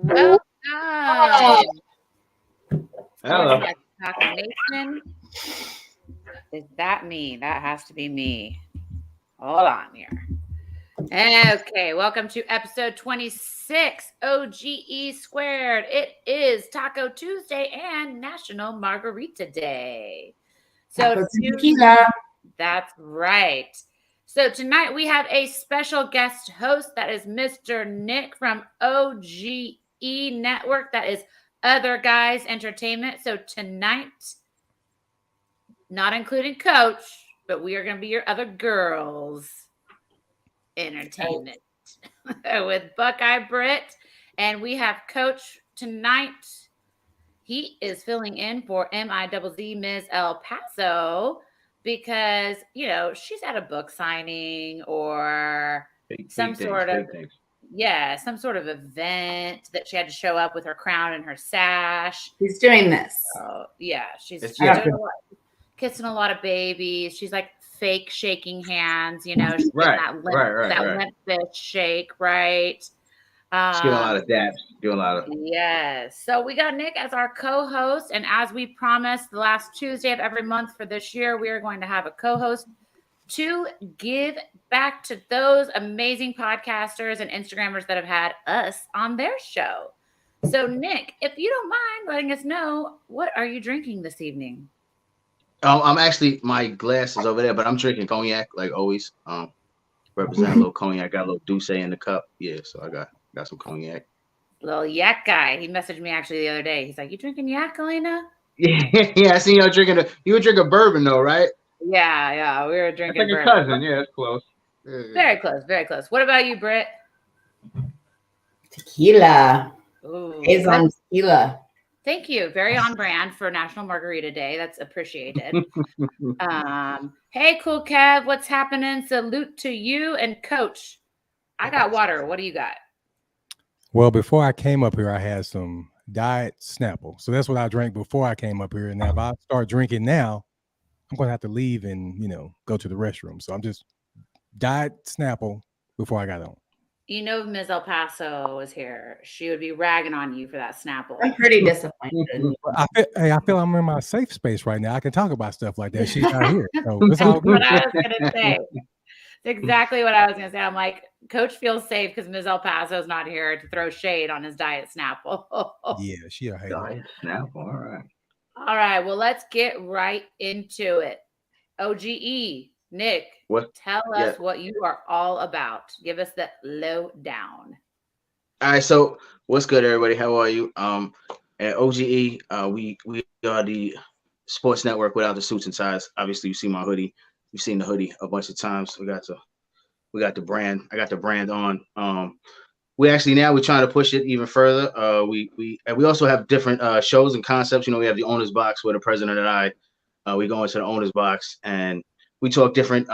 Welcome. Hello. Nation. Is that me? That has to be me. Hold on here. Okay, welcome to episode 26, OGE Squared. It is Taco Tuesday and National Margarita Day. So that's right. So tonight we have a special guest host that is Mr. Nick from OGE Network. That is Other Guys Entertainment. So tonight, not including Coach, but we are going to be your other girls entertainment with Buckeye Britt. And we have Coach tonight. He is filling in for MIZZ Ms. El Paso because, you know, she's at a book signing or some sort of event that she had to show up with her crown and her sash. She's doing this. Yeah, she's doing kissing a lot of babies. She's like fake shaking hands, you know, she's that limp fish shake, right? She's doing a lot of daps. Yes. So we got Nick as our co-host, and as we promised the last Tuesday of every month for this year, we are going to have a co-host to give back to those amazing podcasters and Instagrammers that have had us on their show. So Nick, if you don't mind letting us know, what are you drinking this evening? I'm actually, my glass is over there, but I'm drinking cognac like always. Represent a little cognac. Got a little Douce in the cup. Yeah, so I got some cognac. Little yak guy. He messaged me actually the other day. He's like, "You drinking yak, Elena?" Yeah. I seen you drinking. You were drinking bourbon though, right? Yeah. We were drinking. That's like your cousin. Yeah, it's close. Yeah. Very close. What about you, Britt? Tequila. Ooh. Is on tequila. Thank you. Very on brand for National Margarita Day. That's appreciated. Hey, Cool Kev, what's happening? Salute to you and Coach. I got water. What do you got? Well, before I came up here, I had some Diet Snapple. So that's what I drank before I came up here. And now if I start drinking now, I'm going to have to leave and, go to the restroom. So I'm just Diet Snapple before I got on. You know, if Ms. El Paso was here, she would be ragging on you for that Snapple. I'm pretty disappointed. I feel I'm in my safe space right now. I can talk about stuff like that. She's not here. So it's all good. What I was going to say. It's exactly what I was going to say. I'm like, Coach feels safe because Ms. El Paso's not here to throw shade on his Diet Snapple. Yeah, she a hater. Diet Snapple. All right. Well, let's get right into it. OGE, Nick, tell us what you are all about. Give us the lowdown. All right. So what's good, everybody? How are you? At OGE, we are the sports network without the suits and ties. Obviously, you see my hoodie. You've seen the hoodie a bunch of times. We got the brand. I got the brand on. We're trying to push it even further. We also have different shows and concepts. We have the owner's box where the president and I we go into the owner's box and we talk different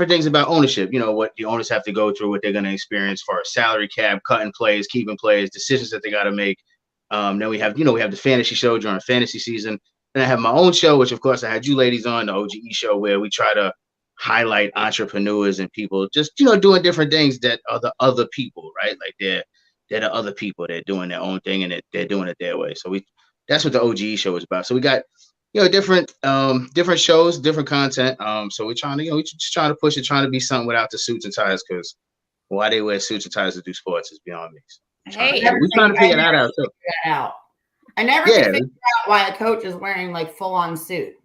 things about ownership. What the owners have to go through, what they're going to experience for a salary cap, cutting players, keeping players, decisions that they got to make. Then we have the fantasy show during fantasy season. And I have my own show, which of course I had you ladies on, the OGE show, where we try to highlight entrepreneurs and people just, doing different things that are the other people, right? Like they're the other people. They're doing their own thing and they're doing it their way. So that's what the OGE show is about. So we got, different shows, different content. So we're trying to, we're just trying to push it, trying to be something without the suits and ties, because why they wear suits and ties to do sports is beyond me. So we're trying to figure that out too. I never figured out why a coach is wearing like full-on suit.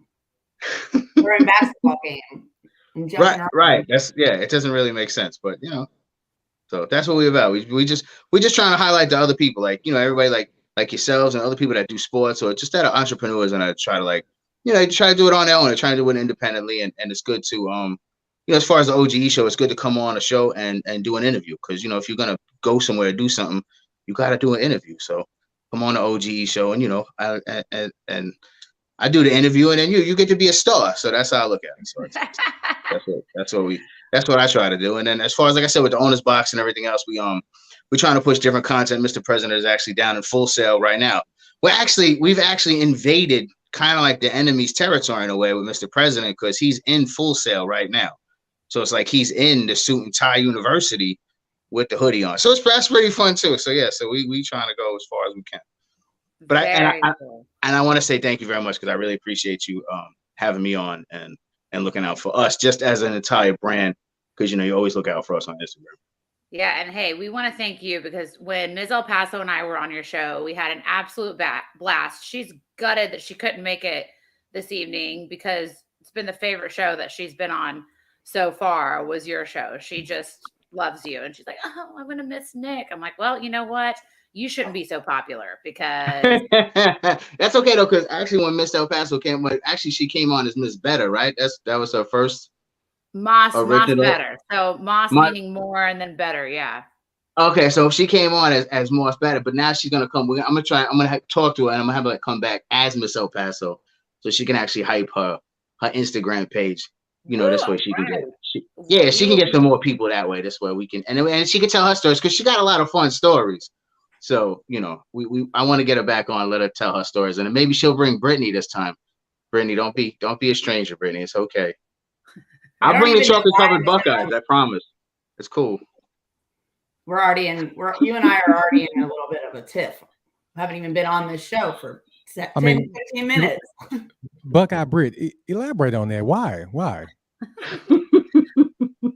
We're in a basketball game. Right. It doesn't really make sense, but so that's what we're about. We just trying to highlight the other people, like everybody like yourselves and other people that do sports or just that are entrepreneurs and I try to try to do it on their own and try to do it independently, and it's good to as far as the OGE show, it's good to come on a show and do an interview, because if you're gonna go somewhere and do something, you got to do an interview. So come on the OGE show, and I do the interview, and then you get to be a star. So that's how I look at it. So that's what I try to do. And then as far as, like I said, with the owner's box and everything else, we're trying to push different content. Mr. President is actually down in Full Sail right now. We've actually invaded kind of like the enemy's territory in a way with Mr. President, because he's in Full Sail right now. So it's like he's in the suit and tie university with the hoodie on. So that's pretty fun too. So yeah, so we trying to go as far as we can. But I want to say thank you very much because I really appreciate you having me on and looking out for us just as an entire brand, because you always look out for us on Instagram. Yeah, and hey, we want to thank you because when Ms. El Paso and I were on your show, we had an absolute blast. She's gutted that she couldn't make it this evening because it's been the favorite show that she's been on so far was your show. She just loves you. And she's like, oh, I'm going to miss Nick. I'm like, well, you know what? You shouldn't be so popular because that's okay though, because actually when Miss El Paso came, actually she came on as Miss Better, right? That was her first Moss Better. So Moss meaning more and then better, yeah. Okay, so she came on as Moss Better, but now she's gonna come. I'm gonna talk to her and I'm gonna have her come back as Miss El Paso, so she can actually hype her Instagram page. This way she can get she can get some more people that way. This way we can and she can tell her stories because she got a lot of fun stories. So, I want to get her back on, let her tell her stories. And maybe she'll bring Brittany this time. Brittany, don't be a stranger, Brittany. It's okay. I'll bring the chocolate covered Buckeyes, I promise. It's cool. You and I are already in a little bit of a tiff. I haven't even been on this show for 15 minutes. Buckeye Britt, elaborate on that. Why?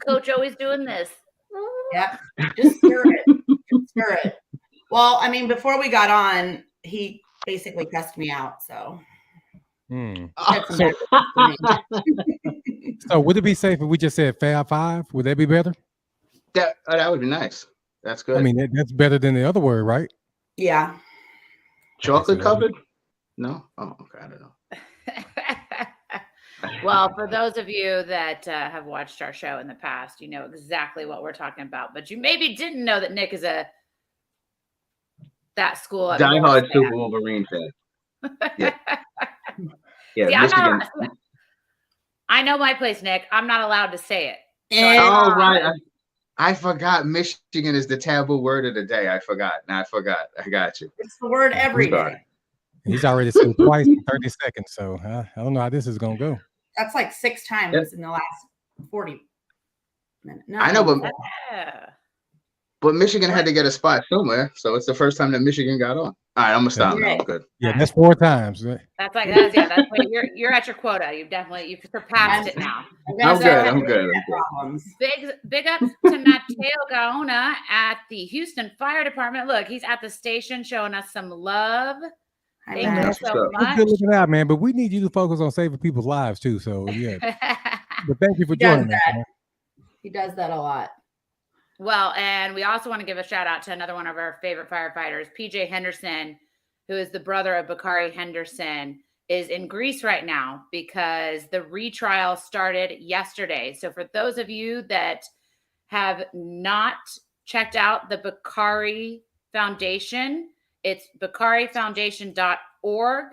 Coach always doing this. Yeah, just stir it. Well, before we got on, he basically cussed me out. So, so would it be safe if we just said Fab Five? Would that be better? That would be nice. That's good. That's better than the other word, right? Yeah. Chocolate covered? No? Oh, okay. I don't know. Well, for those of you that have watched our show in the past, you know exactly what we're talking about. But you maybe didn't know that Nick is that school diehard Super Wolverine fan. Yeah. Yeah. See, I know my place, Nick. I'm not allowed to say it. So right. I forgot Michigan is the taboo word of the day. I forgot. I got you. It's the word every day. He's already said it twice in 30 seconds. So I don't know how this is going to go. That's like 6 times in the last 40 minutes. No, I know, but Michigan had to get a spot somewhere. So it's the first time that Michigan got on. All right, I'm going to stop now. Good. Yeah, that's 4 times. That's what you're at your quota. You've surpassed it now. I'm good. Big ups to Mateo Gaona at the Houston Fire Department. Look, he's at the station showing us some love. Thank you so much. Good looking out, man. But we need you to focus on saving people's lives too. So yeah. But thank you for joining us. He does that a lot. Well, and we also want to give a shout out to another one of our favorite firefighters, PJ Henderson, who is the brother of Bakari Henderson, is in Greece right now because the retrial started yesterday. So for those of you that have not checked out the Bakari Foundation, it's bakarifoundation.org.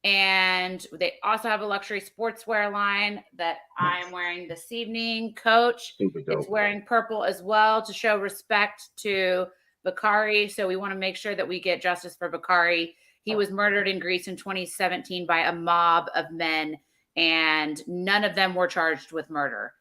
And they also have a luxury sportswear line that I'm wearing this evening. Coach is wearing purple as well to show respect to Bakari. So we want to make sure that we get justice for Bakari. He was murdered in Greece in 2017 by a mob of men, and none of them were charged with murder.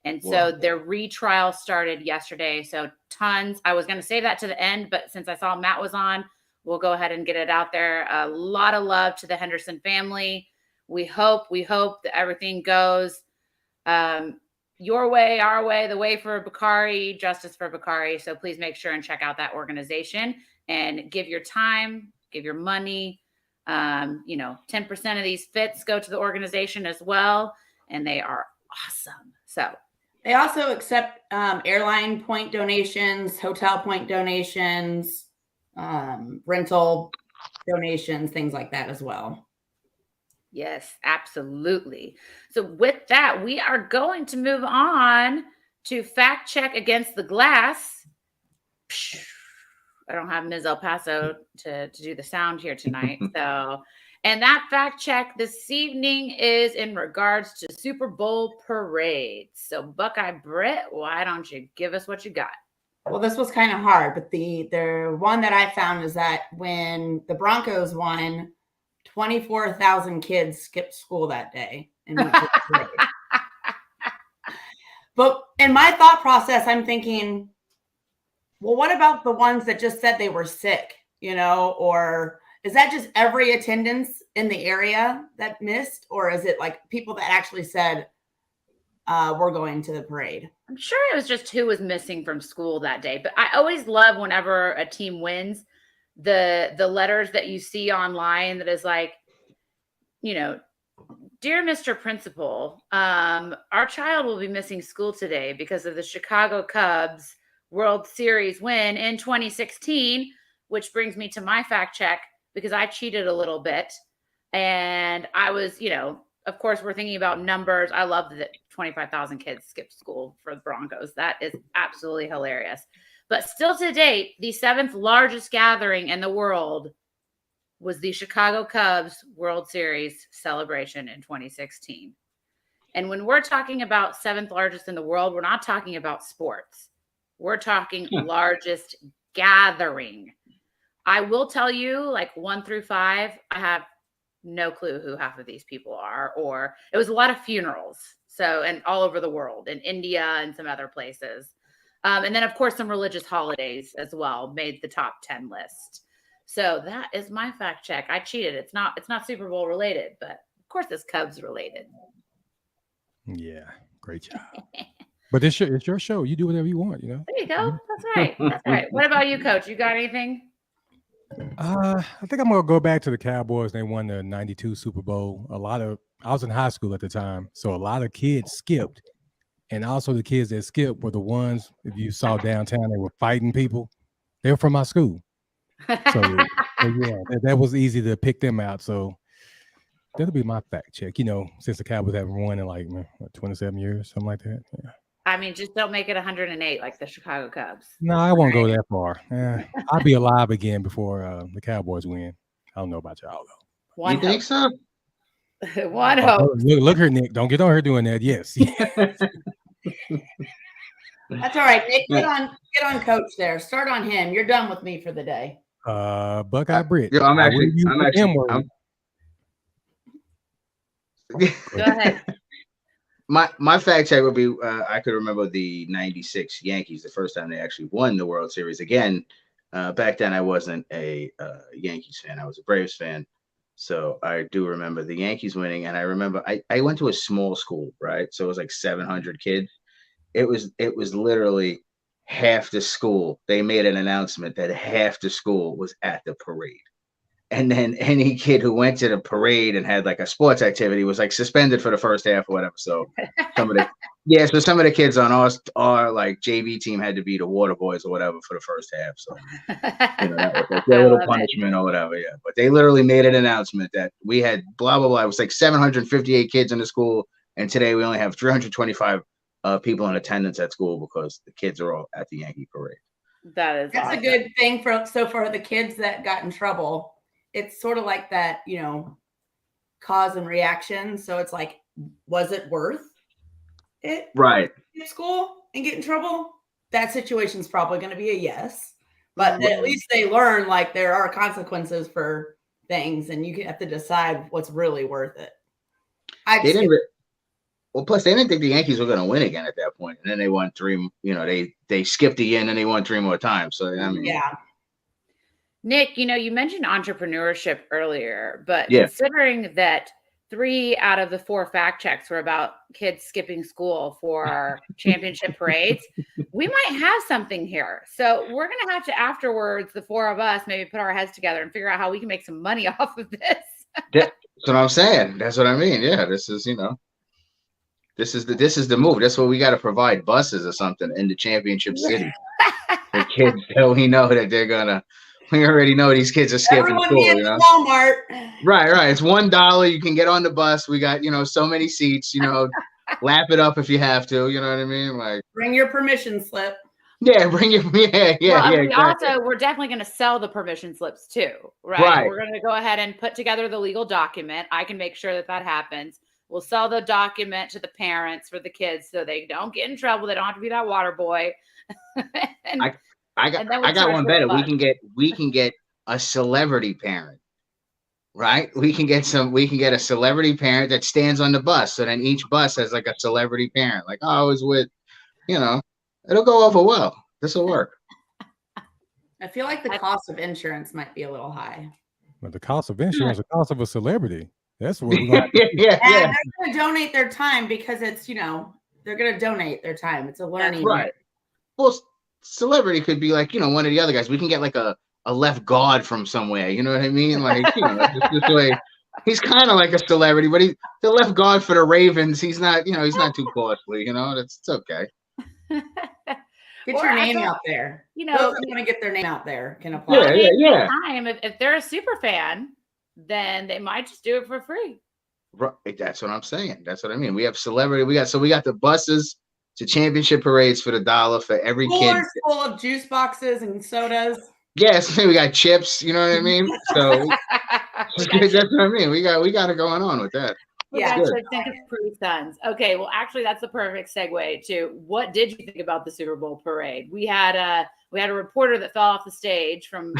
And so their retrial started yesterday. So tons. I was going to save that to the end, but since I saw Matt was on, we'll go ahead and get it out there. A lot of love to the Henderson family. We hope that everything goes your way, our way, the way for Bakari, justice for Bakari. So please make sure and check out that organization and give your time, give your money. 10% of these fits go to the organization as well, and they are awesome. So they also accept airline point donations, hotel point donations, rental donations, things like that as well. Yes, absolutely. So with that, we are going to move on to fact check against the glass. I don't have Ms. El Paso to do the sound here tonight. And that fact check this evening is in regards to Super Bowl parades. So Buckeye Britt, why don't you give us what you got? Well, this was kind of hard, but the one that I found is that when the Broncos won, 24,000 kids skipped school that day. But in my thought process, I'm thinking, Well, what about the ones that just said they were sick, or is that just every attendance in the area that missed? Or is it like people that actually said, we're going to the parade? I'm sure it was just who was missing from school that day. But I always love whenever a team wins, the letters that you see online that is like, dear Mr. Principal, our child will be missing school today because of the Chicago Cubs World Series win in 2016, which brings me to my fact check because I cheated a little bit. And I was, of course, we're thinking about numbers. I love that 25,000 kids skipped school for the Broncos. That is absolutely hilarious. But still to date, the 7th largest gathering in the world was the Chicago Cubs World Series celebration in 2016. And when we're talking about 7th largest in the world, we're not talking about sports. We're talking largest gathering. I will tell you, like 1 through 5, I have no clue who half of these people are, or it was a lot of funerals. So, and all over the world, in India and some other places. And then of course, some religious holidays as well made the top 10 list. So that is my fact check. I cheated. It's not Super Bowl related, but of course it's Cubs related. Yeah, great job. But it's your show. You do whatever you want, There you go. That's right. That's right. What about you, Coach? You got anything? I think I'm gonna go back to the Cowboys. They won the '92 Super Bowl. I was in high school at the time, so a lot of kids skipped, and also the kids that skipped were the ones, if you saw downtown, they were fighting people. They were from my school, so yeah, that was easy to pick them out. So that'll be my fact check. Since the Cowboys haven't won in like 27 years, something like that. Yeah. I mean, just don't make it 108 like the Chicago Cubs. No, I won't go that far. I'll be alive again before the Cowboys win. I don't know about y'all though. You think so? One hope. Look here, Nick. Don't get on her doing that. Yes. That's all right, Nick. Get on Coach there. Start on him. You're done with me for the day. Buckeye Brit. Yeah, I'm actually. Go ahead. My fact check would be I could remember the '96 Yankees, the first time they actually won the World Series. Again, back then I wasn't a Yankees fan. I was a Braves fan. So I do remember the Yankees winning. And I remember I went to a small school, right? So it was like 700 kids. It was literally half the school. They made an announcement that half the school was at the parade. And then any kid who went to the parade and had like a sports activity was like suspended for the first half or whatever. So some of the kids on our like JV team had to be the water boys or whatever for the first half. So that was like their little punishment or whatever. Yeah. But they literally made an announcement that we had blah blah blah. It was like 758 kids in the school, and today we only have 325 people in attendance at school because the kids are all at the Yankee parade. That's awesome. A good thing for the kids that got in trouble. It's sort of like that, cause and reaction. So it's like, was it worth it? Right. In school and get in trouble? That situation's probably going to be a yes. But at least they learn like there are consequences for things, and you have to decide what's really worth it. Plus they didn't think the Yankees were going to win again at that point, and then they won 3. They skipped a year and then they won 3 more times. So I mean, yeah. Nick, you mentioned entrepreneurship earlier, but considering that 3 out of the 4 fact checks were about kids skipping school for championship parades, we might have something here. So we're going to have to, afterwards, the 4 of us, maybe put our heads together and figure out how we can make some money off of this. That's what I'm saying. That's what I mean. Yeah, this is the move. That's what we got to provide buses or something in the championship city. The kids, so we know that they're gonna. We already know these kids are skipping school. Walmart. Right. It's $1. You can get on the bus. We got so many seats. Lap it up if you have to. You know what I mean? Like, bring your permission slip. Yeah, bring your exactly. Also, we're definitely going to sell the permission slips too, right? We're going to go ahead and put together the legal document. I can make sure that happens. We'll sell the document to the parents for the kids so they don't get in trouble. They don't have to be that water boy. I got one better. We can get a celebrity parent, right? We can get a celebrity parent that stands on the bus. So then each bus has like a celebrity parent. Like, I was with, it'll go over well. This will work. I feel like the cost of insurance might be a little high. But the cost of insurance, the cost of a celebrity. That's what we're going yeah. They're going to donate their time because it's, they're going to donate their time. It's a learning. Right. Well, celebrity could be like, one of the other guys. We can get like a left guard from somewhere. You know what I mean? Like, this way. He's kind of like a celebrity, but he's the left guard for the Ravens. He's not, he's not too costly. It's okay. Get your name out there. Those that want to get their name out there can apply. Yeah. Time, if they're a super fan, then they might just do it for free. Right. That's what I'm saying. That's what I mean. We have celebrity. We got the buses to championship parades for $1 for every kid. Full of juice boxes and sodas. Yes, we got chips. You know what I mean? So that's what I mean. We got it going on with that. Yeah, so think of Capri Suns. Okay, well, actually, that's the perfect segue to what did you think about the Super Bowl parade? We had a reporter that fell off the stage from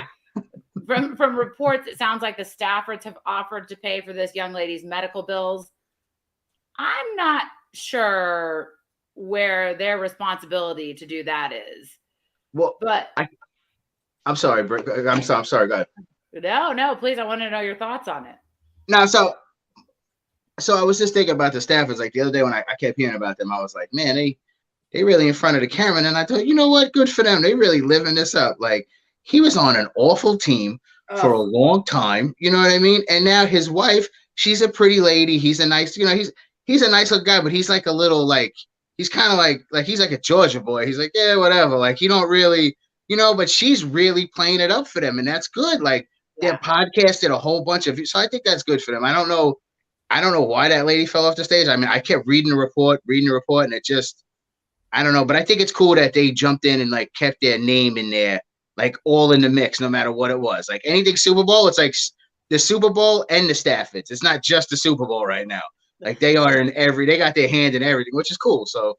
reports. It sounds like the Staffords have offered to pay for this young lady's medical bills. I'm not sure where their responsibility to do that is. Well, but I'm sorry, Brick. I'm sorry. Go ahead. No, please. I want to know your thoughts on it. No, so I was just thinking about the Staffords. Like the other day when I kept hearing about them, I was like, man, they really in front of the camera. And I thought, you know what? Good for them. They really living this up. Like he was on an awful team for a long time. You know what I mean? And now his wife, she's a pretty lady. He's a nice, he's a nice little guy, but he's like a little like, he's kind of like he's like a Georgia boy. He's like, yeah, whatever. Like he don't really, but she's really playing it up for them. And that's good. Like their podcast did a whole bunch of, so I think that's good for them. I don't know why that lady fell off the stage. I mean, I kept reading the report, and it just, I don't know. But I think it's cool that they jumped in and like kept their name in there, like all in the mix, no matter what it was. Like anything Super Bowl, it's like the Super Bowl and the Staffords. It's not just the Super Bowl right now. Like they are in they got their hand in everything, which is cool. So,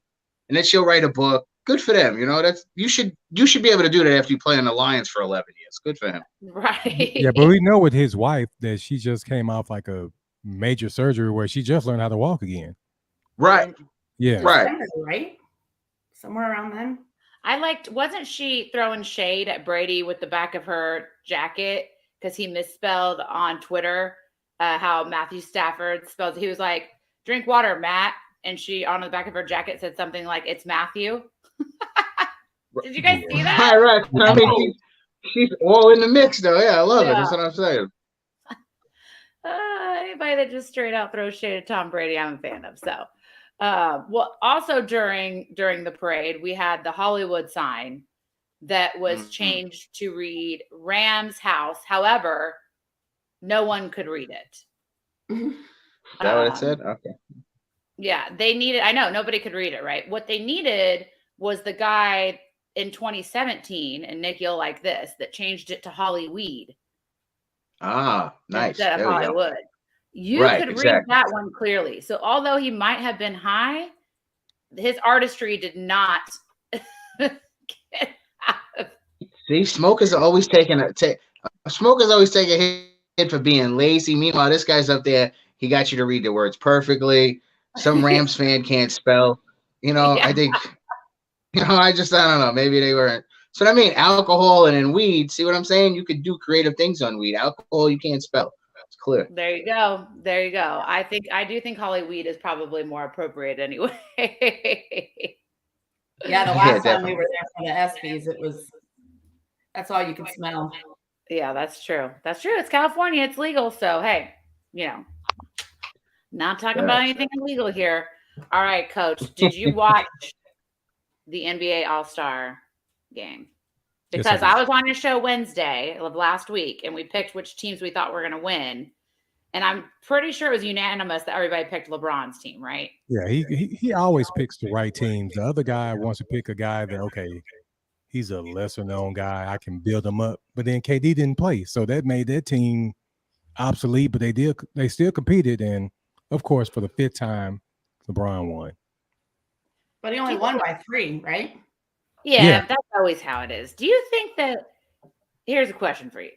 and then she'll write a book. Good for them. That's you should be able to do that after you play in the Lions for 11 years. Good for him. Right. Yeah, but we know with his wife that she just came off like a major surgery where she just learned how to walk again. Right. Yeah. Right. Somewhere around then. Wasn't she throwing shade at Brady with the back of her jacket because he misspelled on Twitter how Matthew Stafford spelled? He was like, "Drink water, Matt," and she on the back of her jacket said something like, "It's Matthew." Did you guys see that? Right. I mean, she's all in the mix, though. Yeah, I love it. That's what I'm saying. Anybody that just straight out throws shade at Tom Brady, I'm a fan of. So, well, also during the parade, we had the Hollywood sign that was changed to read Rams House. However, no one could read it. Is that what it said? Okay. Yeah, I know nobody could read it, right? What they needed was the guy in 2017, and Nick, you'll like this, that changed it to Hollyweed. Ah, nice. Instead of Hollywood. You could read that one clearly. So although he might have been high, his artistry did not get out. See, smokers are always taking a hit for being lazy. Meanwhile, this guy's up there. He got you to read the words perfectly. Some Rams fan can't spell. I think, I don't know. Maybe they weren't. So I mean, alcohol and then weed. See what I'm saying? You could do creative things on weed. Alcohol, you can't spell. It's clear. There you go. I do think Hollyweed is probably more appropriate anyway. Yeah, the last time we were there for the ESPYs, that's all you could smell. Yeah, that's true. It's California. It's legal. So, hey, not talking about anything illegal here. All right, Coach, did you watch the NBA All-Star game? Because I was on your show Wednesday of last week, and we picked which teams we thought were going to win. And I'm pretty sure it was unanimous that everybody picked LeBron's team, right? Yeah, he always picks the right teams. The other guy wants to pick a guy that, okay, he's a lesser known guy. I can build him up. But then KD didn't play. So that made their team obsolete, but they still competed. And of course, for the 5th time, LeBron won. But he only won by 3, right? Yeah, that's always how it is. Do you think that – here's a question for you.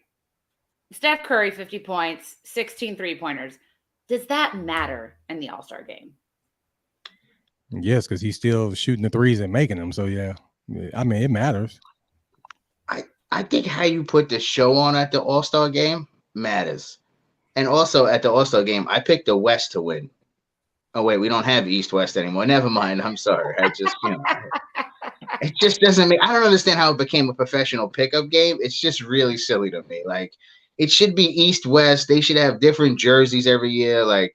Steph Curry, 50 points, 16 3-pointers. Does that matter in the All-Star game? Yes, because he's still shooting the threes and making them. So, yeah. I mean, it matters. I think how you put the show on at the All-Star game matters. And also at the All-Star game, I picked the West to win. Oh wait, we don't have East-West anymore. Never mind. I'm sorry. I just, it just doesn't make. I don't understand how it became a professional pickup game. It's just really silly to me. Like, it should be East-West. They should have different jerseys every year. Like,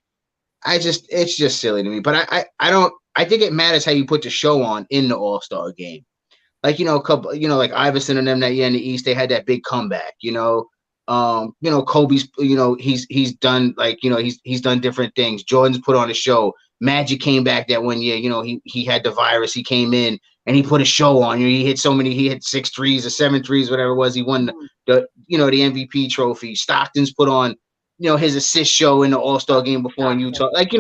it's just silly to me. But I don't. I think it matters how you put the show on in the All-Star game. Like, a couple, like Iverson and them that year in the East, they had that big comeback. Kobe's, he's done like, he's done different things. Jordan's put on a show. Magic came back that one year. He had the virus. He came in and he put a show on. He hit 6 threes or 7 threes, whatever it was. He won the MVP trophy. Stockton's put on, his assist show in the All-Star game before in Utah. Like,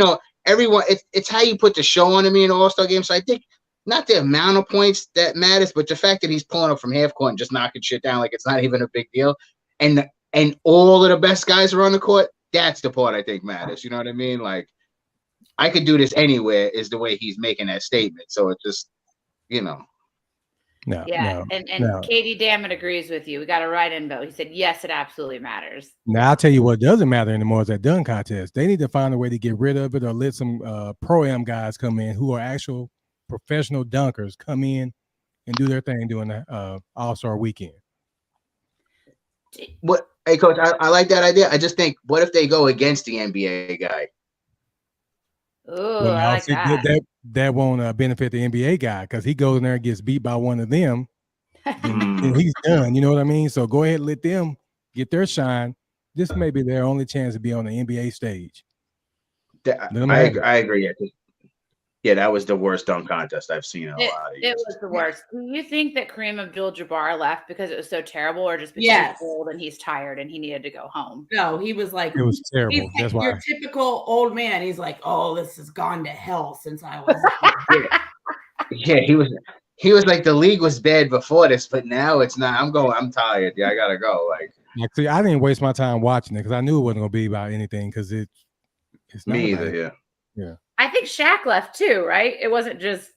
everyone, it's how you put the show on to me in the All-Star game. So I think not the amount of points that matters, but the fact that he's pulling up from half court and just knocking shit down like it's not even a big deal. And all of the best guys are on the court, that's the part I think matters. You know what I mean? Like, I could do this anywhere is the way he's making that statement. So it's just, No. And Katie Dammit agrees with you. We got a right-in vote. He said, yes, it absolutely matters. Now, I'll tell you what doesn't matter anymore is that dunk contest. They need to find a way to get rid of it or let some pro-am guys come in who are actual professional dunkers come in and do their thing during the All-Star weekend. What? Hey, Coach, I like that idea. I just think, what if they go against the NBA guy? Oh, well, I like that. That won't benefit the NBA guy because he goes in there and gets beat by one of them, and he's done. You know what I mean? So go ahead and let them get their shine. This may be their only chance to be on the NBA stage. I agree. Yeah, that was the worst dunk contest I've seen in a lot of years. It was the worst. Do you think that Kareem Abdul-Jabbar left because it was so terrible, or just because he's old and he's tired and he needed to go home? No, he was like, it was terrible. That's why. Your typical old man. He's like, oh, this has gone to hell since I was. Yeah, he was like, the league was bad before this, but now it's not. I'm tired. Yeah, I gotta go. Like, see, I didn't waste my time watching it because I knew it wasn't gonna be about anything because it's not me either. Yeah. I think Shaq left too, right? It wasn't just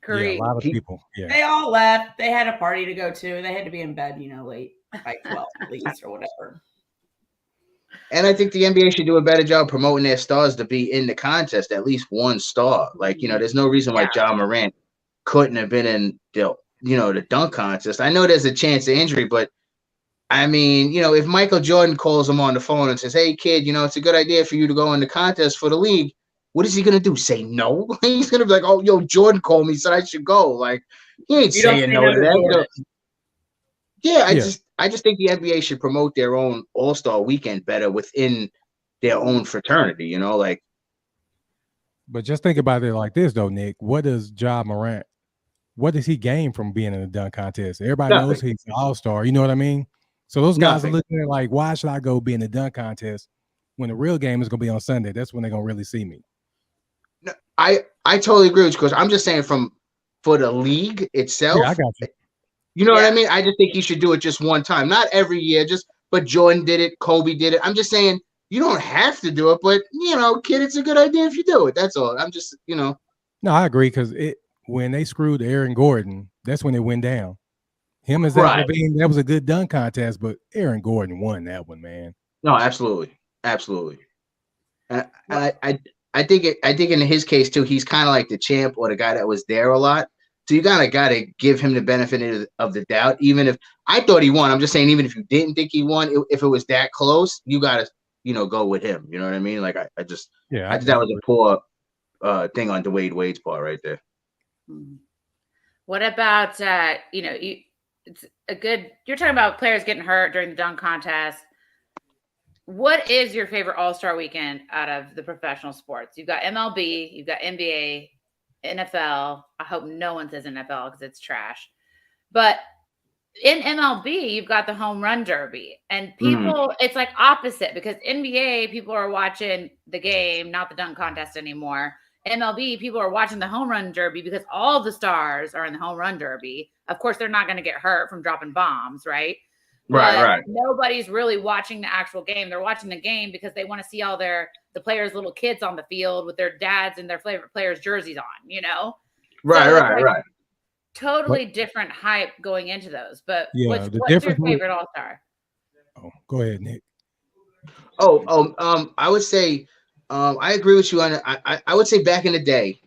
Kareem. Yeah, a lot of people. Yeah. They all left. They had a party to go to. They had to be in bed, late, like 12 at least or whatever. And I think the NBA should do a better job promoting their stars to be in the contest, at least one star. Like, there's no reason why Ja Morant couldn't have been in the dunk contest. I know there's a chance of injury, but I mean, if Michael Jordan calls him on the phone and says, hey, kid, it's a good idea for you to go in the contest for the league, what is he going to do? Say no? He's going to be like, oh, yo, Jordan called me, said I should go. Like, he ain't saying no to that. Yeah, I just think the NBA should promote their own All-Star weekend better within their own fraternity, like. But just think about it like this, though, Nick. What does Ja Morant, what does he gain from being in the dunk contest? Everybody knows he's an All-Star. You know what I mean? So those guys are looking at like, why should I go be in the dunk contest when the real game is going to be on Sunday? That's when they're going to really see me. No, I totally agree with you, because I'm just saying for the league itself. Yeah, I got you. You know what I mean? I just think you should do it just one time, not every year. But Jordan did it, Kobe did it. I'm just saying you don't have to do it, but kid, it's a good idea if you do it. That's all. I'm just, No, I agree, because when they screwed Aaron Gordon, that's when it went down. Him and Zach Levine, that was a good dunk contest, but Aaron Gordon won that one, man. No, absolutely. I think in his case too, he's kind of like the champ or the guy that was there a lot. So you got to give him the benefit of the doubt. Even if I thought he won, I'm just saying, even if you didn't think he won, if it was that close, you got to go with him. You know what I mean? Like I think that was a poor thing on Dwayne Wade's part right there. What about it's a good. You're talking about players getting hurt during the dunk contest. What is your favorite All-Star weekend out of the professional sports? You've got MLB, you've got NBA, NFL. I hope no one says NFL because it's trash. But in MLB, you've got the home run derby. And people, it's like opposite, because NBA, people are watching the game, not the dunk contest anymore. MLB, people are watching the home run derby because all the stars are in the home run derby. Of course, they're not going to get hurt from dropping bombs, right? Right. Nobody's really watching the actual game. They're watching the game because they want to see all the players' little kids on the field with their dads and their favorite players' jerseys on, Right. totally different hype going into those. But Yeah, what's the your difference was- favorite All-Star? Oh, go ahead, Nick. I would say, I agree with you on. I would say back in the day,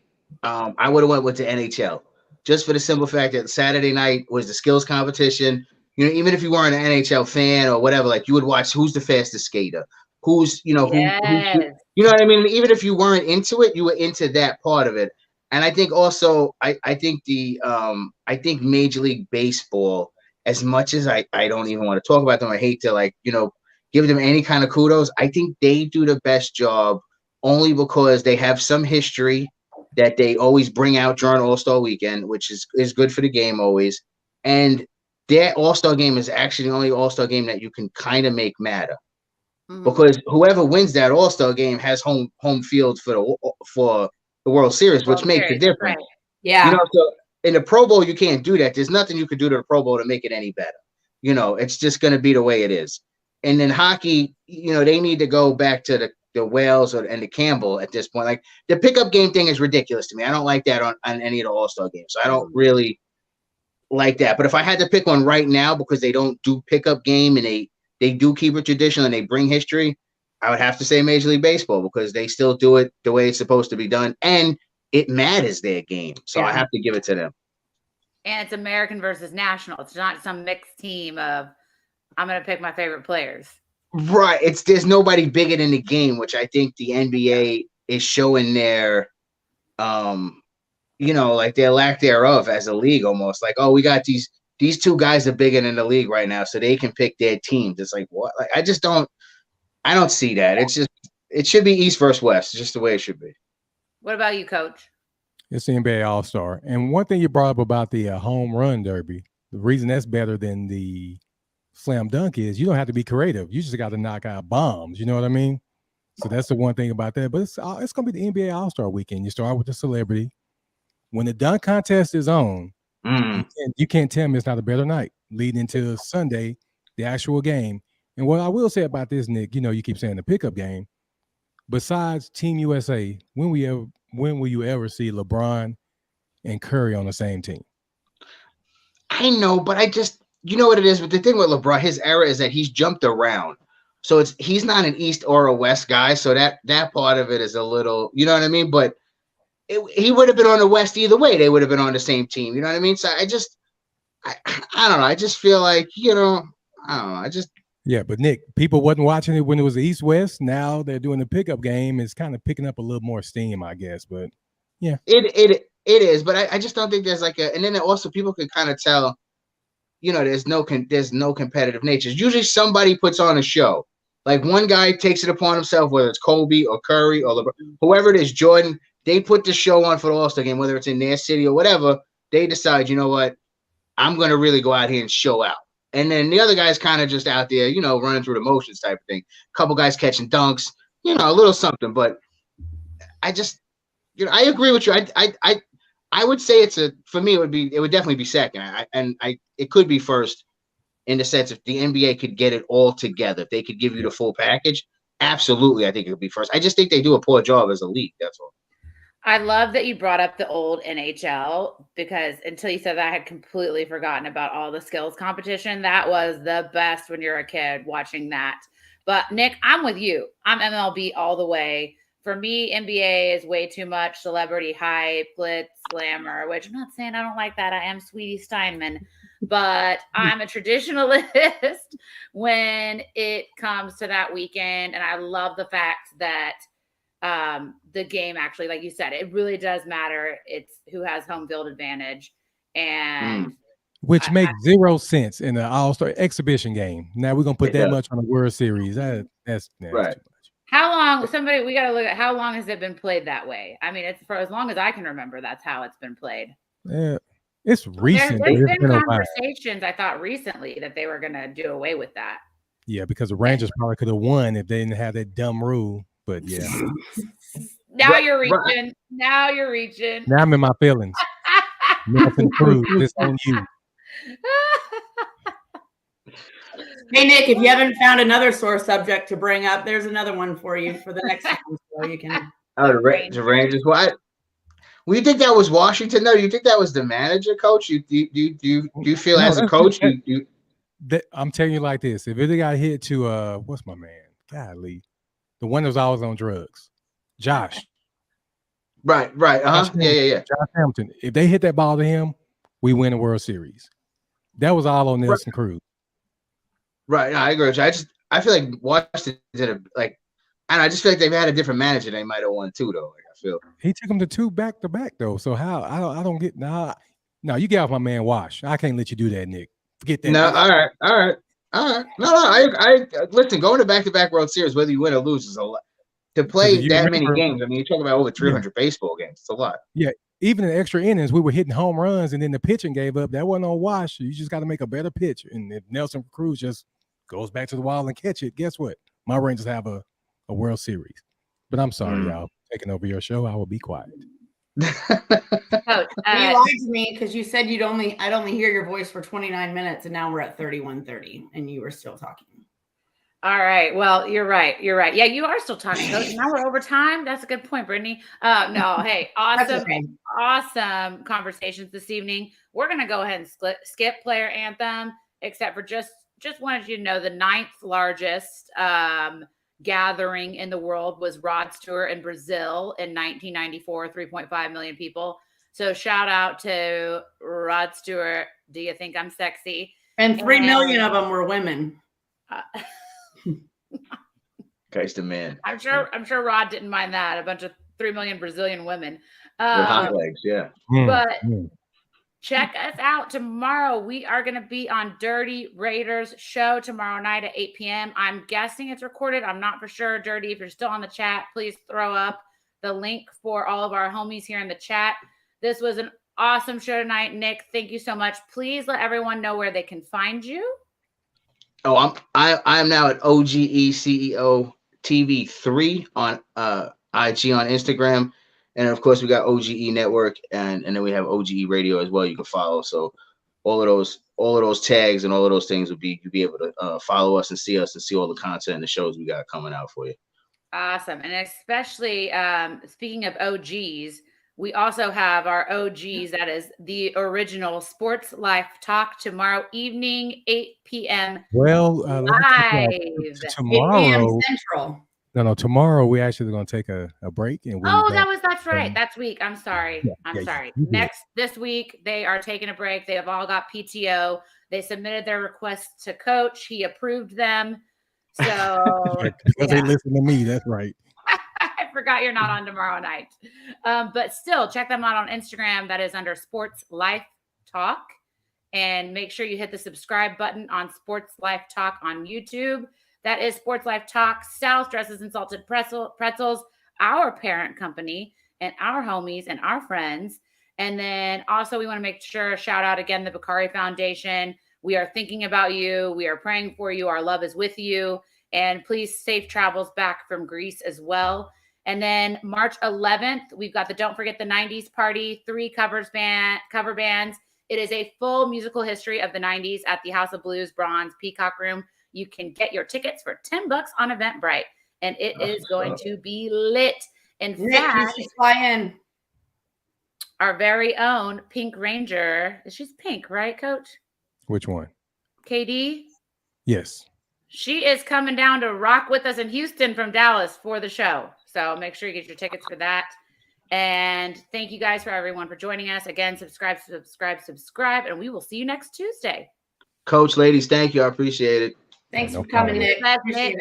I would have went with the NHL, just for the simple fact that Saturday night was the skills competition. You know, even if you weren't an NHL fan or whatever, like you would watch who's the fastest skater, who's you know Yes. you know what I mean. Even if you weren't into it, you were into that part of it. And I think also, I think I think Major League Baseball, as much as I don't even want to talk about them, I hate to give them any kind of kudos. I think they do the best job only because they have some history that they always bring out during All-Star weekend, which is good for the game always. And their All-Star game is actually the only All-Star game that you can kind of make matter. Because whoever wins that All-Star game has home field for the World Series, which makes a difference. Right. Yeah. You know, so in the Pro Bowl, you can't do that. There's nothing you could do to the Pro Bowl to make it any better. You know, it's just going to be the way it is. And then hockey, you know, they need to go back to the Wales and the Campbell at this point. Like the pickup game thing is ridiculous to me. I don't like that on any of the All-Star games. So I don't really like that. But if I had to pick one right now, because they don't do pickup game and they do keep it traditional and they bring history, I would have to say Major League Baseball, because they still do it the way it's supposed to be done. And it matters their game. So I have to give it to them. And it's American versus national. It's not some mixed team of I'm going to pick my favorite players. Right. There's nobody bigger than the game, which I think the NBA is showing their, you know, like their lack thereof as a league almost. Like, oh, we got these two guys are bigger than the league right now, so they can pick their teams. It's like, what? Like, I don't see that. It's just, it should be East versus West, just the way it should be. What about you, Coach? It's the NBA All-Star. And one thing you brought up about the home run derby, the reason that's better than the slam dunk is you don't have to be creative. You just got to knock out bombs. You know what I mean? So that's the one thing about that. But it's going to be the NBA All-Star weekend. You start with the celebrity. When the dunk contest is on, you can't tell me it's not a better night leading into Sunday, the actual game. And what I will say about this, Nick, you know, you keep saying the pickup game. Besides Team USA, when will you ever see LeBron and Curry on the same team? I know, but you know what it is. But the thing with LeBron, his era is that he's jumped around. So he's not an East or a West guy. So that part of it is a little, you know what I mean? But he would have been on the West either way. They would have been on the same team. You know what I mean? So I don't know. I just feel like, you know, I don't know. Yeah, but Nick, people wasn't watching it when it was East-West. Now they're doing the pickup game. It's kind of picking up a little more steam, I guess. But yeah, it is. But I just don't think there's and then also people can kind of tell, you know, there's no competitive nature. Usually somebody puts on a show. Like one guy takes it upon himself, whether it's Kobe or Curry or LeBron, whoever it is, Jordan. They put the show on for the All-Star game, whether it's in their city or whatever. They decide, you know what, I'm going to really go out here and show out. And then the other guy's kind of just out there, you know, running through the motions type of thing. A couple guys catching dunks, you know, a little something. But I just, you know, I agree with you. I would say for me, it would definitely be second. It could be first in the sense if the NBA could get it all together, if they could give you the full package. Absolutely, I think it would be first. I just think they do a poor job as a league. That's all. I love that you brought up the old NHL, because until you said that, I had completely forgotten about all the skills competition. That was the best when you're a kid watching that. But Nick, I'm with you. I'm MLB all the way. For me, NBA is way too much celebrity hype, glitz, glamour, which I'm not saying I don't like that. I am Sweetie Steinman, but I'm a traditionalist when it comes to that weekend. And I love the fact that the game actually, like you said, it really does matter. It's who has home field advantage, and which makes zero sense in the All-Star exhibition game. Now we're gonna put that much on the World Series. That's right. Too much. How long? We got to look at how long has it been played that way. I mean, it's for as long as I can remember. That's how it's been played. Yeah, it's recent. There's been conversations, I thought, recently that they were going to do away with that. Yeah, because the Rangers probably could have won if they didn't have that dumb rule. But yeah. Now you're reaching. Now you're reaching. Now I'm in my feelings. Nothing proved. It's on you. Hey, Nick, if you haven't found another sore subject to bring up, there's another one for you for the next time. So you can. Oh, the Rangers. Well, We think that was Washington. No, you think that was the manager, coach? Do you feel as a coach? I'm telling you like this: if it got hit to what's my man? Golly, the one that was always on drugs, Josh. Right. Yeah. Josh Hamilton. If they hit that ball to him, we win the World Series. That was all on Nelson Cruz. Right. No, I agree with you. I feel like Washington did I just feel like they've had a different manager. They might have won too, though. Like, I feel he took them to 2 back-to-back though. So how I don't get no. You get off my man Wash. I can't let you do that, Nick. Forget that. No, all right. No. I listen. Going to back-to-back World Series, whether you win or lose, is a lot. To play that many games, I mean, you're talking about over 300 baseball games. It's a lot. Yeah, even in extra innings, we were hitting home runs, and then the pitching gave up. That wasn't on Wash. You just got to make a better pitch. And if Nelson Cruz just goes back to the wall and catch it, guess what? My Rangers have a World Series. But I'm sorry, y'all, taking over your show. I will be quiet. Coach, you lied to me because you said I'd only hear your voice for 29 minutes, and now we're at 31:30, and you were still talking. All right. Well, you're right. Yeah, you are still talking, Coach. Now we're over time. That's a good point, Brittany. No, hey, awesome conversations this evening. We're going to go ahead and skip player anthem, except for just wanted you to know the 9th largest gathering in the world was Rod Stewart in Brazil in 1994, 3.5 million people. So shout out to Rod Stewart. Do you think I'm sexy? And 3 million of them were women. Guy's the man. I'm sure Rod didn't mind that. A bunch of 3 million Brazilian women. With hot legs, yeah. But check us out tomorrow. We are going to be on Dirty Raiders show tomorrow night at 8 p.m. I'm guessing it's recorded. I'm not for sure. Dirty, if you're still on the chat, please throw up the link for all of our homies here in the chat. This was an awesome show tonight. Nick, thank you so much. Please let everyone know where they can find you. Oh, I'm now at OGE CEO TV 3 on IG on Instagram, and of course we got OGE Network, and then we have OGE Radio as well. You can follow. So all of those tags and all of those things you'll be able to follow us and see all the content and the shows we got coming out for you. Awesome, and especially speaking of OGs. We also have our OGs, that is the original Sports Life Talk tomorrow evening, 8 p.m. Well, live. Tomorrow, 8 p.m. Central. No, tomorrow we actually going to take a break. And that's right. That's week. I'm sorry. I'm sorry. This week, they are taking a break. They have all got PTO. They submitted their requests to Coach. He approved them. So because they listen to me. That's right. I forgot you're not on tomorrow night. But still, check them out on Instagram. That is under Sports Life Talk. And make sure you hit the subscribe button on Sports Life Talk on YouTube. That is Sports Life Talk, South Dresses and Salted Pretzels, our parent company, and our homies and our friends. And then also we want to make sure, shout out again, the Bakari Foundation. We are thinking about you. We are praying for you. Our love is with you. And please safe travels back from Greece as well. And then March 11th, we've got the Don't Forget the 90s party, 3 cover bands. It is a full musical history of the 90s at the House of Blues Bronze Peacock Room. You can get your tickets for $10 on Eventbrite, and it is going to be lit. In fact, you should fly in. Our very own Pink Ranger, she's pink, right, Coach? Which one? KD? Yes. She is coming down to rock with us in Houston from Dallas for the show. So make sure you get your tickets for that. And thank you guys for everyone for joining us. Again, subscribe, and we will see you next Tuesday. Coach, ladies, thank you. I appreciate it. Thanks for coming, Nick. Appreciate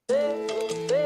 it.